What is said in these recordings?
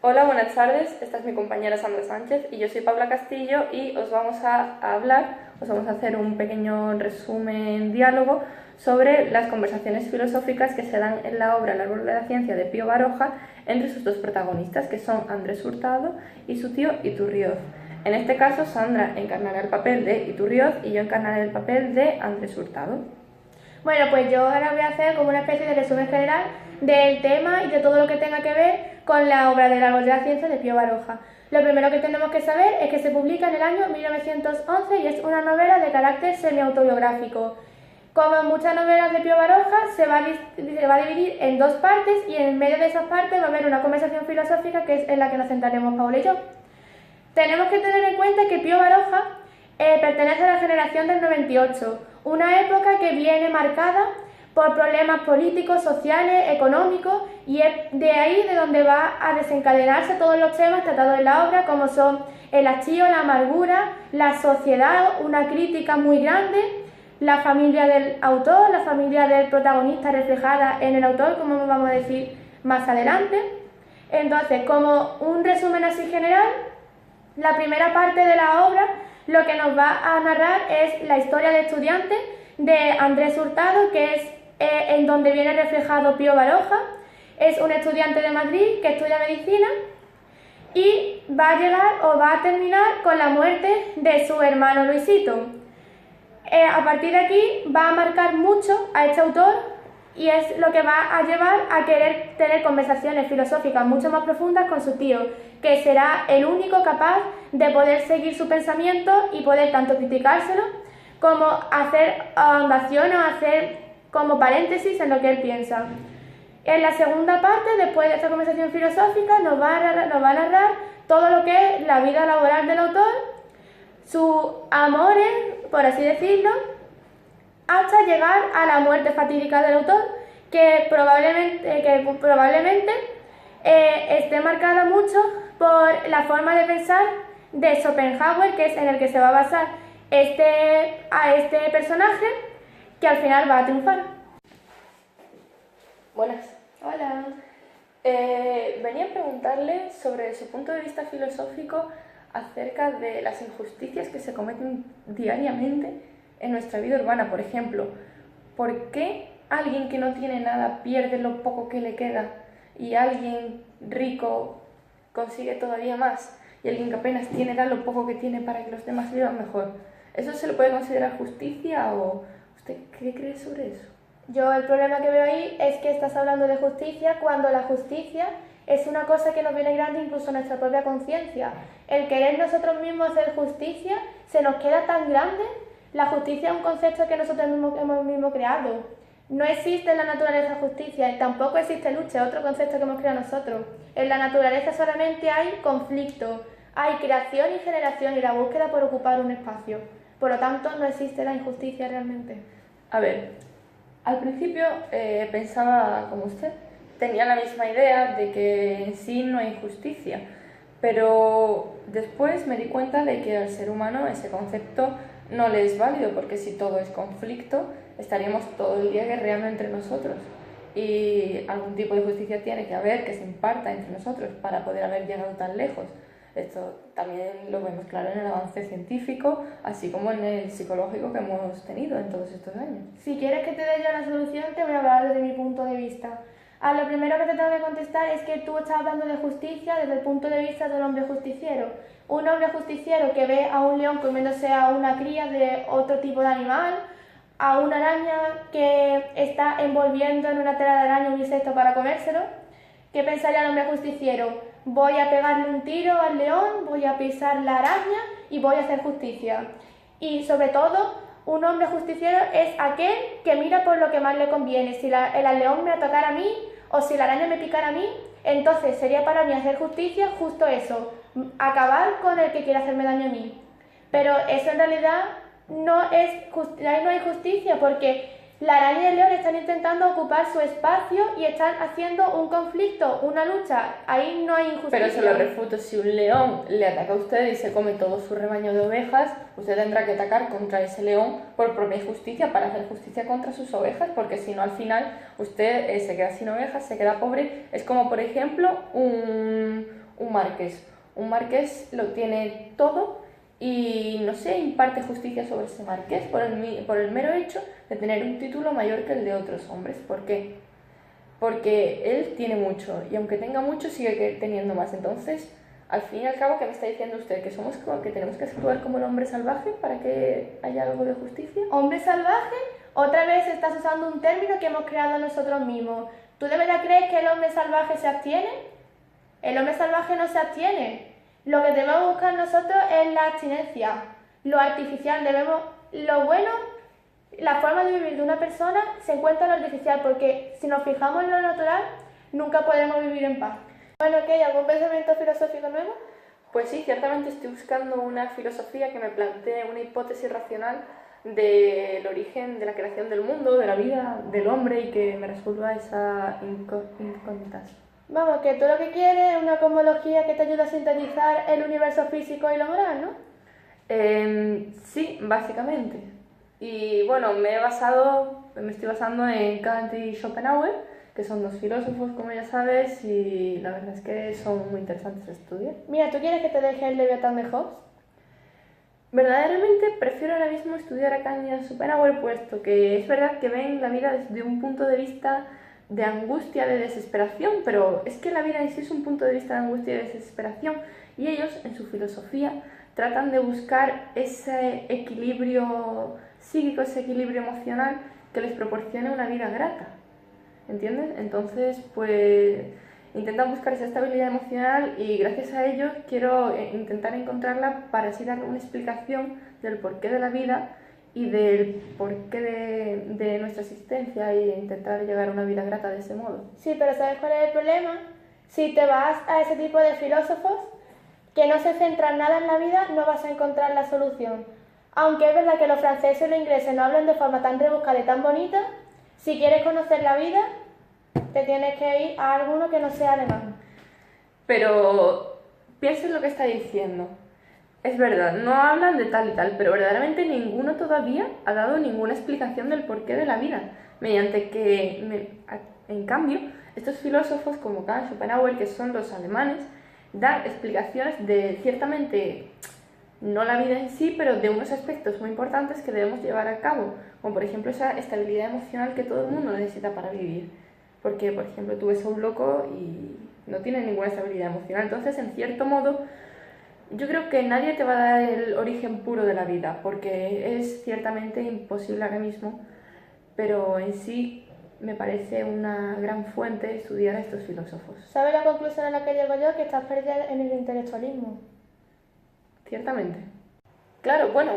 Hola, buenas tardes. Esta es mi compañera Sandra Sánchez y yo soy Paula Castillo y os vamos a hacer un pequeño resumen, diálogo sobre las conversaciones filosóficas que se dan en la obra El árbol de la ciencia de Pío Baroja entre sus dos protagonistas, que son Andrés Hurtado y su tío Iturrioz. En este caso, Sandra encarnará el papel de Iturrioz y yo encarnaré el papel de Andrés Hurtado. Bueno, pues yo ahora voy a hacer como una especie de resumen general del tema y de todo lo que tenga que ver con la obra del árbol de la ciencia de Pío Baroja. Lo primero que tenemos que saber es que se publica en el año 1911 y es una novela de carácter semi-autobiográfico. Como en muchas novelas de Pío Baroja, se va a dividir en dos partes y en medio de esas partes va a haber una conversación filosófica que es en la que nos centraremos Paula y yo. Tenemos que tener en cuenta que Pío Baroja pertenece a la generación del 98, una época que viene marcada por problemas políticos, sociales, económicos, y es de ahí de donde va a desencadenarse todos los temas tratados en la obra, como son el hastío, la amargura, la sociedad, una crítica muy grande, la familia del autor, la familia del protagonista reflejada en el autor, como vamos a decir más adelante. Entonces, como un resumen así general, la primera parte de la obra lo que nos va a narrar es la historia de estudiante de Andrés Hurtado, que es en donde viene reflejado Pío Baroja. Es un estudiante de Madrid que estudia medicina y va a llegar o va a terminar con la muerte de su hermano Luisito. A partir de aquí va a marcar mucho a este autor y es lo que va a llevar a querer tener conversaciones filosóficas mucho más profundas con su tío, que será el único capaz de poder seguir su pensamiento y poder tanto criticárselo como hacer ahondación o hacer como paréntesis en lo que él piensa. En la segunda parte, después de esta conversación filosófica, nos va a narrar todo lo que es la vida laboral del autor, sus amores, por así decirlo, hasta llegar a la muerte fatídica del autor, que probablemente esté marcada mucho por la forma de pensar de Schopenhauer, que es en el que se va a basar este personaje, que al final va a triunfar. Buenas. Hola. Venía a preguntarle sobre su punto de vista filosófico acerca de las injusticias que se cometen diariamente en nuestra vida urbana. Por ejemplo, ¿por qué alguien que no tiene nada pierde lo poco que le queda y alguien rico consigue todavía más y alguien que apenas tiene da lo poco que tiene para que los demás vivan mejor? ¿Eso se le puede considerar justicia o usted qué cree sobre eso? Yo el problema que veo ahí es que estás hablando de justicia cuando la justicia es una cosa que nos viene grande incluso a nuestra propia conciencia. El querer nosotros mismos hacer justicia se nos queda tan grande. La justicia es un concepto que nosotros hemos creado. No existe en la naturaleza justicia y tampoco existe lucha, otro concepto que hemos creado nosotros. En la naturaleza solamente hay conflicto, hay creación y generación y la búsqueda por ocupar un espacio. Por lo tanto, no existe la injusticia realmente. A ver, al principio pensaba como usted, tenía la misma idea de que en sí no hay justicia, pero después me di cuenta de que al ser humano ese concepto no le es válido, porque si todo es conflicto, estaríamos todo el día guerreando entre nosotros. Y algún tipo de justicia tiene que haber que se imparta entre nosotros para poder haber llegado tan lejos. Esto también lo vemos claro en el avance científico, así como en el psicológico que hemos tenido en todos estos años. Si quieres que te dé yo la solución, te voy a hablar desde mi punto de vista. Lo primero que te tengo que contestar es que tú estás hablando de justicia desde el punto de vista de un hombre justiciero. Un hombre justiciero que ve a un león comiéndose a una cría de otro tipo de animal, a una araña que está envolviendo en una tela de araña un insecto para comérselo. ¿Qué pensaría el hombre justiciero? Voy a pegarle un tiro al león, voy a pisar la araña y voy a hacer justicia. Y sobre todo, un hombre justiciero es aquel que mira por lo que más le conviene. Si el león me atacara a mí o si la araña me picara a mí, entonces sería para mí hacer justicia justo eso, acabar con el que quiere hacerme daño a mí. Pero eso en realidad ahí no hay justicia, porque la araña y el león están intentando ocupar su espacio y están haciendo un conflicto, una lucha. Ahí no hay injusticia. Pero se lo refuto, si un león le ataca a usted y se come todo su rebaño de ovejas, usted tendrá que atacar contra ese león por propia justicia, para hacer justicia contra sus ovejas, porque si no al final usted se queda sin ovejas, se queda pobre. Es como por ejemplo un un marqués. Un marqués lo tiene todo y, no sé, imparte justicia sobre ese marqués por el mero hecho de tener un título mayor que el de otros hombres. ¿Por qué? Porque él tiene mucho y aunque tenga mucho sigue teniendo más. Entonces, al fin y al cabo, ¿qué me está diciendo usted? ¿Que tenemos que actuar como el hombre salvaje para que haya algo de justicia? ¿Hombre salvaje? Otra vez estás usando un término que hemos creado nosotros mismos. ¿Tú de verdad crees que el hombre salvaje se abstiene? El hombre salvaje no se abstiene. Lo que debemos buscar nosotros es la abstinencia. Lo artificial lo bueno, la forma de vivir de una persona se encuentra en lo artificial, porque si nos fijamos en lo natural, nunca podremos vivir en paz. Bueno, ¿qué? ¿Algún pensamiento filosófico nuevo? Pues sí, ciertamente estoy buscando una filosofía que me plantee una hipótesis racional del origen de la creación del mundo, de la vida, del hombre y que me resuelva esas incógnitas. Vamos, que tú lo que quieres es una cosmología que te ayude a sintetizar el universo físico y lo moral, ¿no? Sí, básicamente. Y bueno, me estoy basando en Kant y Schopenhauer, que son dos filósofos, como ya sabes, y la verdad es que son muy interesantes de estudiar. Mira, ¿tú quieres que te deje el Leviatán de Hobbes? Verdaderamente prefiero ahora mismo estudiar a Kant y a Schopenhauer, puesto que es verdad que ven la vida desde un punto de vista de angustia, de desesperación, pero es que la vida en sí es un punto de vista de angustia y de desesperación, y ellos, en su filosofía, tratan de buscar ese equilibrio psíquico, ese equilibrio emocional que les proporcione una vida grata, ¿entiendes? Entonces, pues intentan buscar esa estabilidad emocional y gracias a ello quiero intentar encontrarla para así dar una explicación del porqué de la vida y del porqué de nuestra existencia e intentar llegar a una vida grata de ese modo. Sí, pero ¿sabes cuál es el problema? Si te vas a ese tipo de filósofos que no se centran nada en la vida, no vas a encontrar la solución. Aunque es verdad que los franceses y los ingleses no hablan de forma tan rebuscada y tan bonita, si quieres conocer la vida, te tienes que ir a alguno que no sea alemán. Pero piensa en lo que está diciendo. Es verdad, no hablan de tal y tal, pero verdaderamente ninguno todavía ha dado ninguna explicación del porqué de la vida. Mediante que, en cambio, estos filósofos como Kant, Schopenhauer, que son los alemanes, dan explicaciones de, ciertamente, no la vida en sí, pero de unos aspectos muy importantes que debemos llevar a cabo, como por ejemplo esa estabilidad emocional que todo el mundo necesita para vivir. Porque, por ejemplo, tú ves a un loco y no tiene ninguna estabilidad emocional. Entonces, en cierto modo, yo creo que nadie te va a dar el origen puro de la vida, porque es ciertamente imposible ahora mismo, pero en sí me parece una gran fuente estudiar a estos filósofos. ¿Sabes la conclusión a la que llego yo? Que estás perdida en el intelectualismo. Ciertamente. Claro, bueno,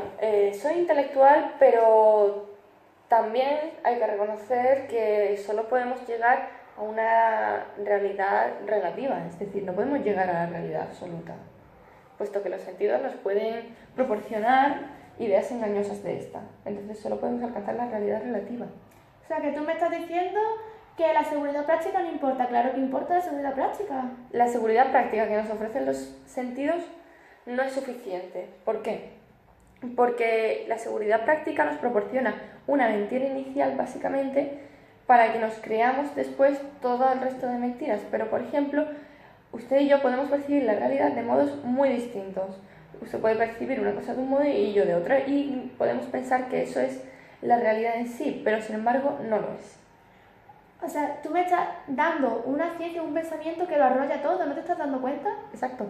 soy intelectual, pero también hay que reconocer que solo podemos llegar a una realidad relativa, es decir, no podemos llegar a la realidad absoluta, puesto que los sentidos nos pueden proporcionar ideas engañosas de esta. Entonces solo podemos alcanzar la realidad relativa. O sea, que tú me estás diciendo que la seguridad práctica no importa. Claro que importa la seguridad práctica. La seguridad práctica que nos ofrecen los sentidos no es suficiente. ¿Por qué? Porque la seguridad práctica nos proporciona una mentira inicial, básicamente, para que nos creamos después todo el resto de mentiras. Pero, por ejemplo, usted y yo podemos percibir la realidad de modos muy distintos. Usted puede percibir una cosa de un modo y yo de otra, y podemos pensar que eso es la realidad en sí, pero sin embargo no lo es. O sea, tú me estás dando una ciencia, un pensamiento que lo arrolla todo, ¿no te estás dando cuenta? Exacto.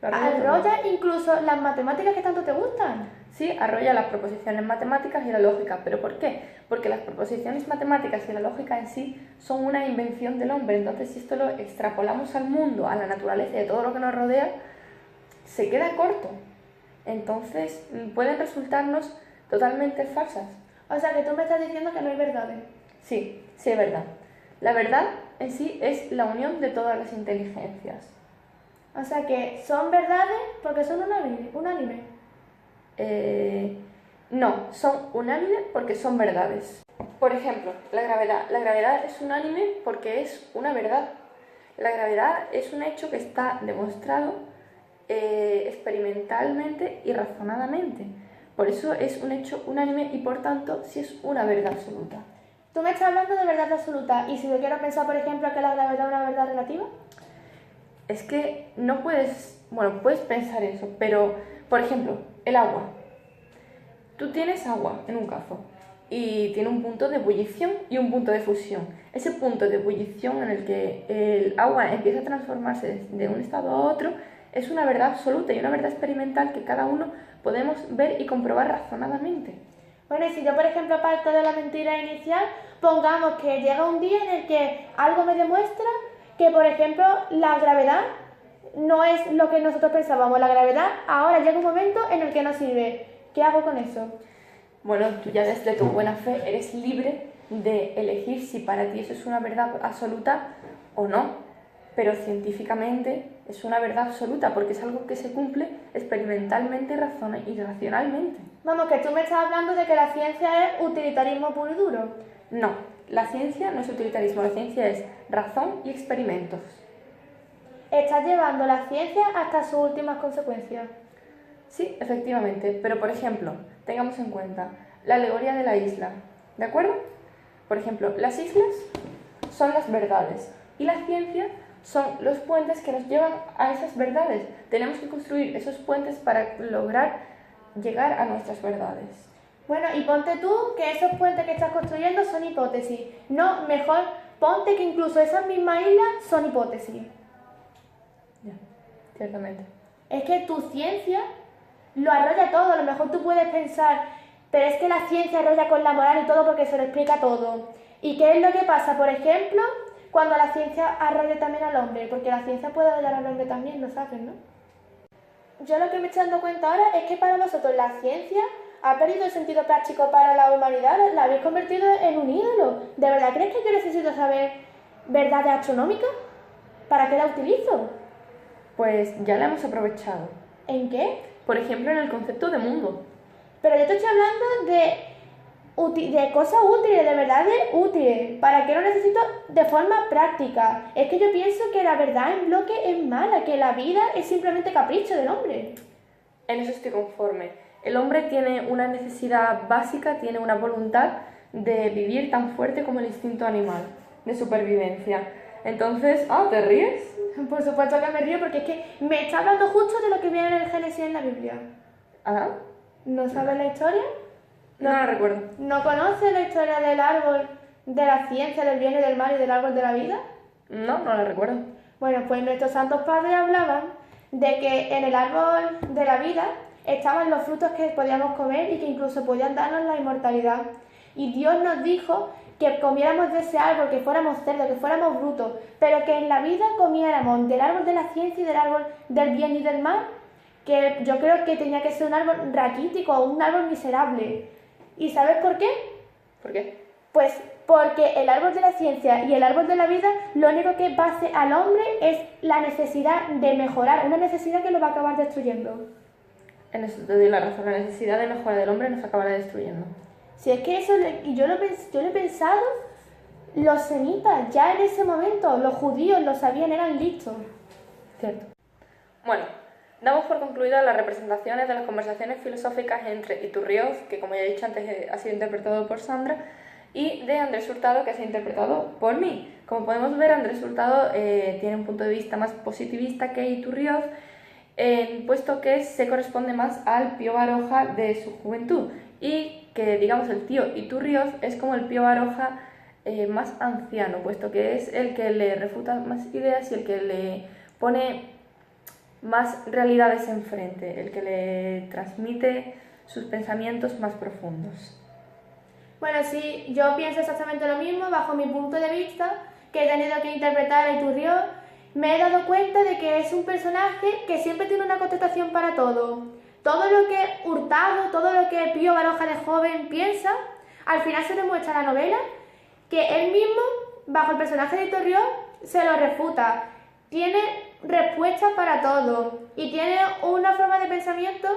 Arrolla incluso las matemáticas que tanto te gustan. Sí, arrolla las proposiciones matemáticas y la lógica. ¿Pero por qué? Porque las proposiciones matemáticas y la lógica en sí son una invención del hombre. Entonces, si esto lo extrapolamos al mundo, a la naturaleza y a todo lo que nos rodea, se queda corto. Entonces, pueden resultarnos totalmente falsas. O sea, que tú me estás diciendo que no hay verdades. Sí, sí es verdad. La verdad en sí es la unión de todas las inteligencias. O sea, que son verdades porque son unánimes. No, son unánimes porque son verdades. Por ejemplo, la gravedad. La gravedad es unánime porque es una verdad. La gravedad es un hecho que está demostrado experimentalmente y razonadamente. Por eso es un hecho unánime y por tanto sí es una verdad absoluta. Tú me estás hablando de verdad absoluta, y si yo quiero pensar, por ejemplo, que la gravedad es una verdad relativa. Es que no puedes, bueno, puedes pensar eso, pero, por ejemplo, el agua. Tú tienes agua en un cazo y tiene un punto de ebullición y un punto de fusión. Ese punto de ebullición en el que el agua empieza a transformarse de un estado a otro es una verdad absoluta y una verdad experimental que cada uno podemos ver y comprobar razonadamente. Bueno, y si yo, por ejemplo, parto de la mentira inicial, pongamos que llega un día en el que algo me demuestra que, por ejemplo, la gravedad no es lo que nosotros pensábamos. La gravedad ahora llega un momento en el que no sirve. ¿Qué hago con eso? Bueno, tú ya desde tu buena fe eres libre de elegir si para ti eso es una verdad absoluta o no, pero científicamente es una verdad absoluta porque es algo que se cumple experimentalmente y racionalmente. Vamos, que tú me estás hablando de que la ciencia es utilitarismo puro y duro. No, la ciencia no es utilitarismo, la ciencia es razón y experimentos. Estás llevando la ciencia hasta sus últimas consecuencias. Sí, efectivamente, pero por ejemplo, tengamos en cuenta la alegoría de la isla, ¿de acuerdo? Por ejemplo, las islas son las verdades y la ciencia son los puentes que nos llevan a esas verdades. Tenemos que construir esos puentes para lograr llegar a nuestras verdades. Bueno, y ponte tú que esos puentes que estás construyendo son hipótesis. No, mejor ponte que incluso esas mismas islas son hipótesis. Ya, ciertamente. Es que tu ciencia lo arrolla todo. A lo mejor tú puedes pensar, pero es que la ciencia arrolla con la moral y todo porque se lo explica todo. ¿Y qué es lo que pasa, por ejemplo, cuando la ciencia arrolla también al hombre? Porque la ciencia puede arrollar al hombre también, lo sabes, ¿no? Yo lo que me estoy dando cuenta ahora es que para nosotros la ciencia ha perdido el sentido práctico para la humanidad, la habéis convertido en un ídolo. ¿De verdad crees que yo necesito saber verdades astronómicas? ¿Para qué la utilizo? Pues ya la hemos aprovechado. ¿En qué? Por ejemplo, en el concepto de mundo. Pero yo te estoy hablando de cosas útiles, de verdades útiles. ¿Para qué lo necesito de forma práctica? Es que yo pienso que la verdad en bloque es mala, que la vida es simplemente capricho del hombre. En eso estoy conforme. El hombre tiene una necesidad básica, tiene una voluntad de vivir tan fuerte como el instinto animal, de supervivencia. Entonces, ¿te ríes? Por supuesto que me río porque es que me está hablando justo de lo que viene en el Génesis en la Biblia. ¿Ah? ¿No sabes la historia? No la recuerdo. ¿No conoces la historia del árbol de la ciencia, del bien y del mal y del árbol de la vida? No, no la recuerdo. Bueno, pues nuestros santos padres hablaban de que en el árbol de la vida estaban los frutos que podíamos comer y que incluso podían darnos la inmortalidad. Y Dios nos dijo que comiéramos de ese árbol, que fuéramos cerdos, que fuéramos brutos, pero que en la vida comiéramos del árbol de la ciencia y del árbol del bien y del mal, que yo creo que tenía que ser un árbol raquítico, un árbol miserable. ¿Y sabes por qué? ¿Por qué? Pues porque el árbol de la ciencia y el árbol de la vida lo único que base al hombre es la necesidad de mejorar, una necesidad que lo va a acabar destruyendo. En eso te doy la razón, la necesidad de mejora del hombre nos acabará destruyendo. Si es que eso, y yo lo he pensado, los semitas ya en ese momento, los judíos lo sabían, eran listos. Cierto. Bueno, damos por concluidas las representaciones de las conversaciones filosóficas entre Iturrioz, que como ya he dicho antes ha sido interpretado por Sandra, y de Andrés Hurtado, que ha sido interpretado por mí. Como podemos ver, Andrés Hurtado tiene un punto de vista más positivista que Iturrioz, puesto que se corresponde más al Pío Baroja de su juventud, y que, digamos, el tío Iturrioz es como el Pío Baroja más anciano, puesto que es el que le refuta más ideas y el que le pone más realidades enfrente, el que le transmite sus pensamientos más profundos. Bueno, sí, yo pienso exactamente lo mismo, bajo mi punto de vista, que he tenido que interpretar a Iturrioz. Me he dado cuenta de que es un personaje que siempre tiene una contestación para todo. Todo lo que Hurtado, todo lo que Pío Baroja de joven piensa, al final se demuestra en la novela que él mismo, bajo el personaje de Iturrioz, se lo refuta. Tiene respuestas para todo y tiene una forma de pensamiento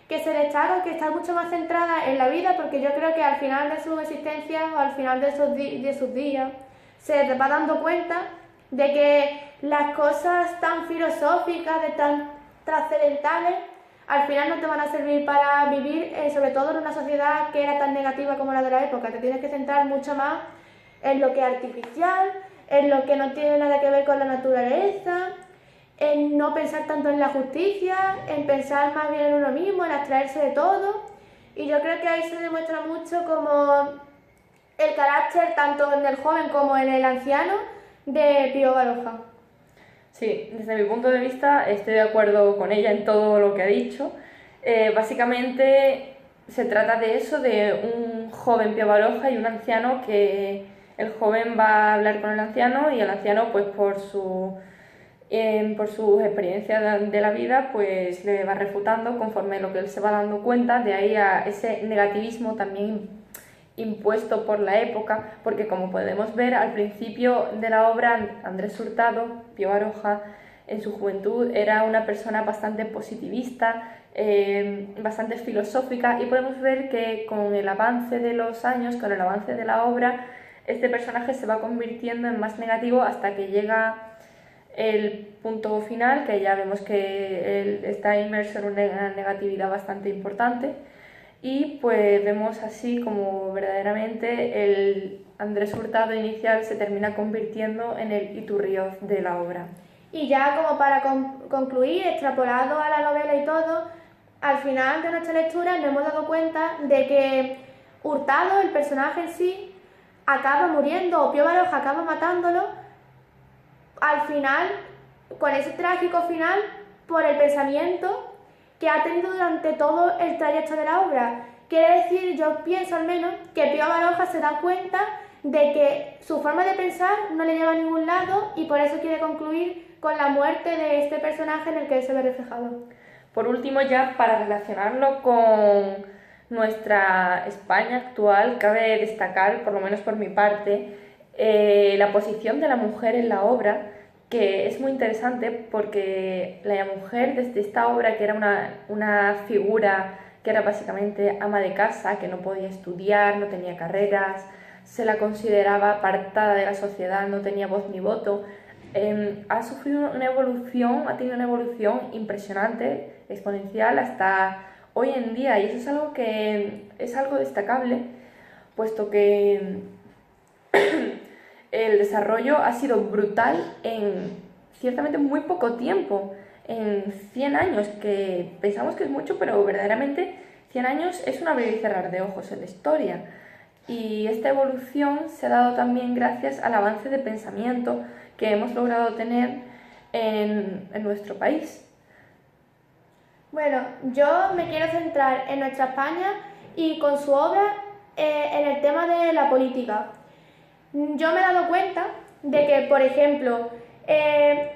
que se destaca, que está mucho más centrada en la vida, porque yo creo que al final de su existencia o al final de sus días se va dando cuenta de que las cosas tan filosóficas, de tan trascendentales, al final no te van a servir para vivir, sobre todo en una sociedad que era tan negativa como la de la época. Te tienes que centrar mucho más en lo que es artificial, en lo que no tiene nada que ver con la naturaleza, en no pensar tanto en la justicia, en pensar más bien en uno mismo, en abstraerse de todo. Y yo creo que ahí se demuestra mucho como el carácter, tanto en el joven como en el anciano, de Pío Baroja. Sí, desde mi punto de vista estoy de acuerdo con ella en todo lo que ha dicho. Básicamente se trata de eso, de un joven Pío Baroja y un anciano que el joven va a hablar con el anciano y el anciano, pues por su experiencia de la vida, pues le va refutando conforme lo que él se va dando cuenta, de ahí a ese negativismo también impuesto por la época, porque como podemos ver al principio de la obra, Andrés Hurtado, Pío Baroja, en su juventud era una persona bastante positivista, bastante filosófica, y podemos ver que con el avance de los años, con el avance de la obra, este personaje se va convirtiendo en más negativo hasta que llega el punto final, que ya vemos que él está inmerso en una negatividad bastante importante, y pues vemos así como verdaderamente el Andrés Hurtado inicial se termina convirtiendo en el Iturrioz de la obra. Y ya como para concluir, extrapolado a la novela y todo, al final de nuestra lectura nos hemos dado cuenta de que Hurtado, el personaje en sí, acaba muriendo, o Pío Baroja acaba matándolo, al final, con ese trágico final, por el pensamiento que ha tenido durante todo el trayecto de la obra. Quiere decir, yo pienso al menos, que Pío Baroja se da cuenta de que su forma de pensar no le lleva a ningún lado y por eso quiere concluir con la muerte de este personaje en el que él se ve reflejado. Por último, ya para relacionarlo con nuestra España actual, cabe destacar, por lo menos por mi parte, la posición de la mujer en la obra, que es muy interesante porque la mujer desde esta obra, que era una figura que era básicamente ama de casa, que no podía estudiar, no tenía carreras, se la consideraba apartada de la sociedad, no tenía voz ni voto, ha sufrido una evolución, ha tenido una evolución impresionante, exponencial hasta hoy en día, y eso es algo que es algo destacable, puesto que el desarrollo ha sido brutal en ciertamente muy poco tiempo, en 100 años, que pensamos que es mucho, pero verdaderamente 100 años es un abrir y cerrar de ojos en la historia. Y esta evolución se ha dado también gracias al avance de pensamiento que hemos logrado tener en nuestro país. Bueno, yo me quiero centrar en nuestra España y con su obra en el tema de la política. Yo me he dado cuenta de que, por ejemplo,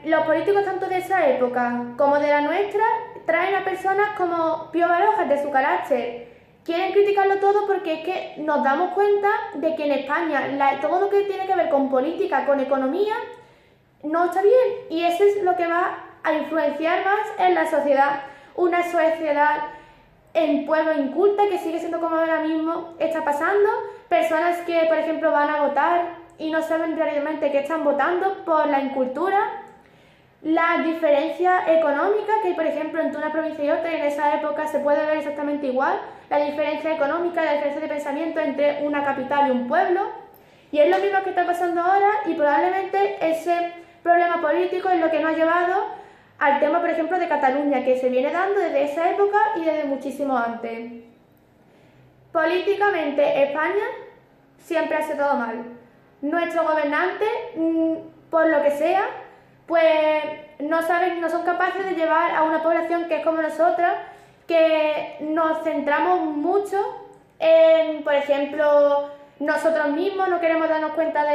los políticos tanto de esa época como de la nuestra traen a personas como Pío Baroja, de su carácter. Quieren criticarlo todo porque es que nos damos cuenta de que en España todo lo que tiene que ver con política, con economía, no está bien. Y eso es lo que va a influenciar más en la sociedad. Una sociedad en pueblo inculta, que sigue siendo como ahora mismo está pasando. Personas que, por ejemplo, van a votar y no saben realmente qué están votando por la incultura. La diferencia económica, que por ejemplo entre una provincia y otra, y en esa época se puede ver exactamente igual, la diferencia económica, la diferencia de pensamiento entre una capital y un pueblo, y es lo mismo que está pasando ahora, y probablemente ese problema político es lo que nos ha llevado al tema, por ejemplo, de Cataluña, que se viene dando desde esa época y desde muchísimo antes. Políticamente, España siempre hace todo mal. Nuestros gobernantes, por lo que sea, pues no son capaces de llevar a una población que es como nosotras, que nos centramos mucho en, por ejemplo, nosotros mismos, no queremos darnos cuenta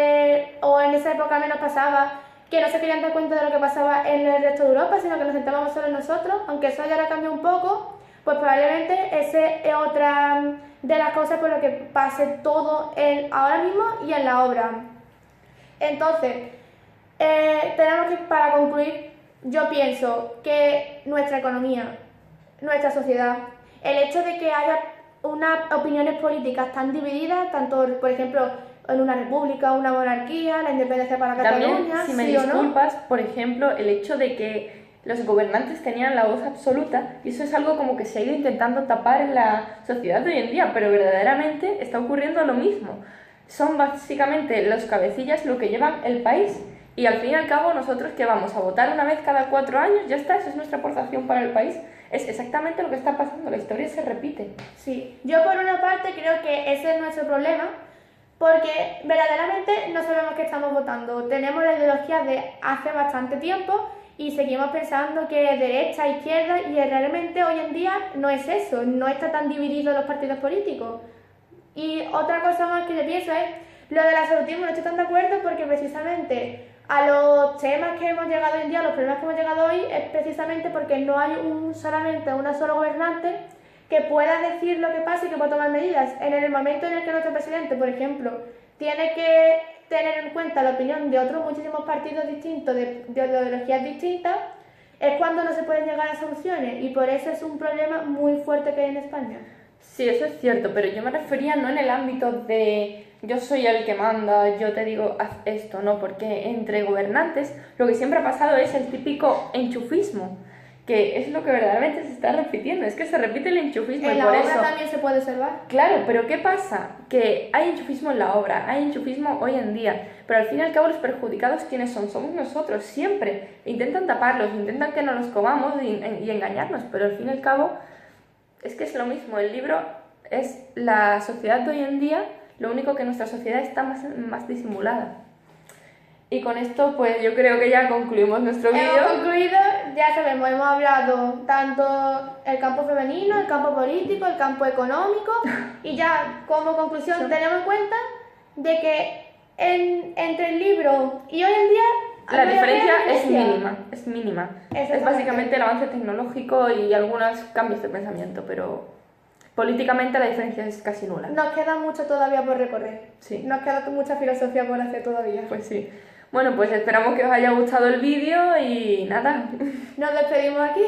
o en esa época menos pasaba, que no se querían dar cuenta de lo que pasaba en el resto de Europa, sino que nos centrábamos solo en nosotros, aunque eso ya ahora cambió un poco, pues probablemente esa es otra de las cosas por lo que pase todo ahora mismo y en la obra. Entonces, tenemos que, para concluir, yo pienso que nuestra economía, nuestra sociedad, el hecho de que haya unas opiniones políticas tan divididas, tanto, por ejemplo, en una república, una monarquía, la independencia para Cataluña, también, si me ¿sí disculpas, por ejemplo, el hecho de que los gobernantes tenían la voz absoluta, y eso es algo como que se ha ido intentando tapar en la sociedad de hoy en día, pero verdaderamente está ocurriendo lo mismo. Son básicamente los cabecillas lo que llevan el país, Y al fin y al cabo, nosotros que vamos a votar una vez cada 4 años, ya está, esa es nuestra aportación para el país. Es exactamente lo que está pasando, la historia se repite. Sí, yo por una parte creo que ese es nuestro problema, porque verdaderamente no sabemos qué estamos votando. Tenemos la ideología de hace bastante tiempo y seguimos pensando que derecha, izquierda, y realmente hoy en día no es eso, no está tan dividido los partidos políticos. Y otra cosa más que yo pienso es lo del absolutismo. No estoy tan de acuerdo porque precisamente a los temas que hemos llegado hoy en día, los problemas que hemos llegado hoy, es precisamente porque no hay solamente una sola gobernante que pueda decir lo que pasa y que pueda tomar medidas. En el momento en el que nuestro presidente, por ejemplo, tiene que tener en cuenta la opinión de otros muchísimos partidos distintos, de ideologías distintas, es cuando no se pueden llegar a soluciones, y por eso es un problema muy fuerte que hay en España. Sí, eso es cierto, pero yo me refería no en el ámbito de yo soy el que manda, yo te digo haz esto, no, porque entre gobernantes lo que siempre ha pasado es el típico enchufismo, que es lo que verdaderamente se está repitiendo, es que se repite el enchufismo. En y la por obra eso también se puede observar. Claro, pero ¿qué pasa? Que hay enchufismo en la obra, hay enchufismo hoy en día, pero al fin y al cabo los perjudicados, ¿quiénes son? Somos nosotros, siempre. Intentan taparlos, intentan que no los comamos y engañarnos, pero al fin y al cabo es que es lo mismo. El libro es la sociedad de hoy en día, lo único que nuestra sociedad está más disimulada. Y con esto pues yo creo que ya concluimos nuestro vídeo. Hemos concluido, ya sabemos, hemos hablado tanto el campo femenino, el campo político, el campo económico, y ya como conclusión tenemos en cuenta de que entre el libro y hoy en día la diferencia es mínima. Es básicamente el avance tecnológico y algunos cambios de pensamiento, pero políticamente la diferencia es casi nula. Nos queda mucho todavía por recorrer. Sí. Nos queda mucha filosofía por hacer todavía. Pues sí. Bueno, pues esperamos que os haya gustado el vídeo y nada. Nos despedimos aquí.